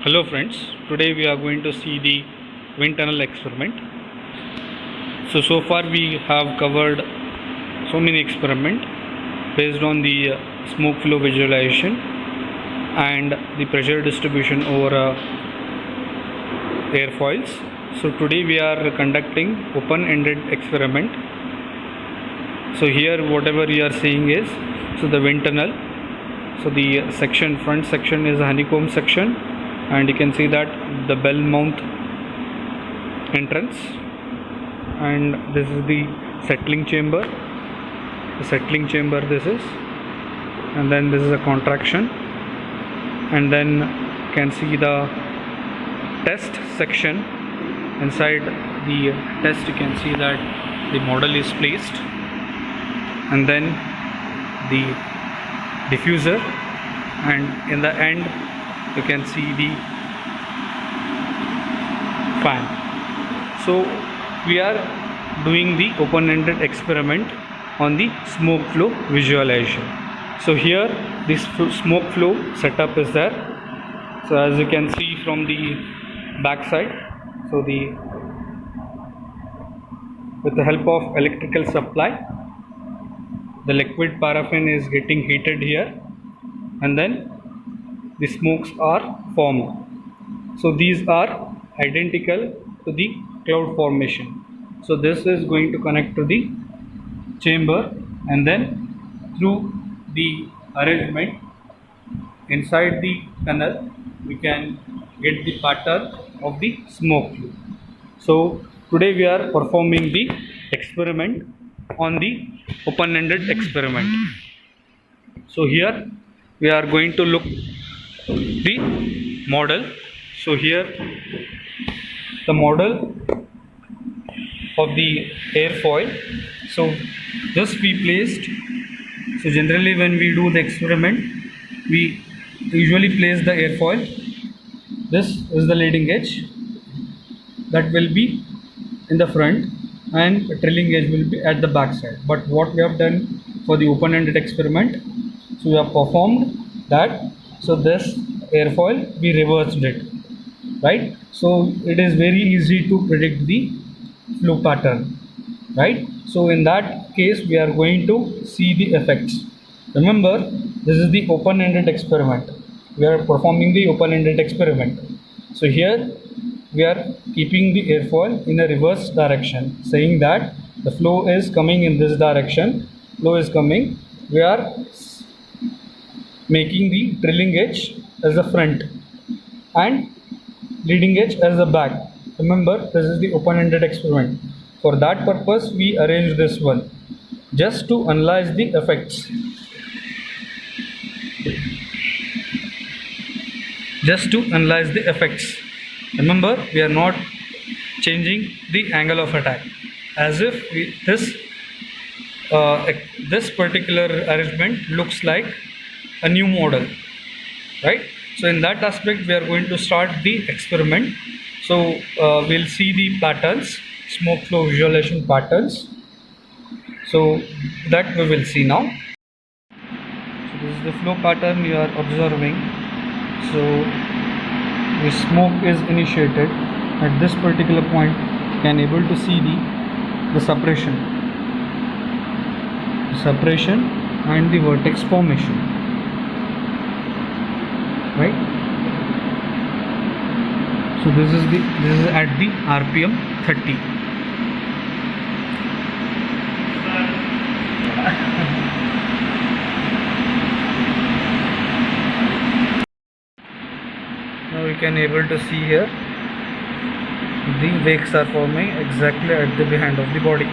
Hello friends, today we are going to see the wind tunnel experiment. So far we have covered so many experiments based on the smoke flow visualization and the pressure distribution over airfoils. So today we are conducting open-ended experiment. So here whatever you are seeing is the wind tunnel. So the front section is a honeycomb section, and you can see that the bell mount entrance, and this is the settling chamber. This is, and then this is a contraction, and then you can see the test section. Inside the test you can see that the model is placed, and then the diffuser, and in the end you can see the fan. So we are doing the open-ended experiment on the smoke flow visualization. So here this smoke flow setup is there. So as you can see from the back side, so with the help of electrical supply, the liquid paraffin is getting heated here, and then the smokes are formed. So these are identical to the cloud formation. So this is going to connect to the chamber, and then through the arrangement inside the tunnel we can get the pattern of the smoke flow. So today we are performing the experiment on the open-ended experiment. So here we are going to look the model. So here the model of the airfoil. So this we placed. So generally when we do the experiment, we usually place the airfoil. This is the leading edge that will be in the front, and the trailing edge will be at the back side. But what we have done for the open-ended experiment, so we have performed that. So this airfoil we reversed it, right? So it is very easy to predict the flow pattern, right? So in that case we are going to see the effects. Remember, this is the open-ended experiment. We are performing the open-ended experiment. So here we are keeping the airfoil in a reverse direction, saying that the flow is coming in this direction, flow is coming. We are making the trailing edge as the front and leading edge as the back. Remember, this is the open-ended experiment. For that purpose we arrange this one, just to analyze the effects. Remember, we are not changing the angle of attack, as if this particular arrangement looks like a new model, right? So in that aspect we are going to start the experiment. So we'll see the patterns, smoke flow visualization patterns. So that we will see now. So this is the flow pattern you are observing. So the smoke is initiated at this particular point. You can able to see the separation and the vertex formation, right? So this is at the RPM 30. Now you can able to see here the wakes are forming exactly at the behind of the body.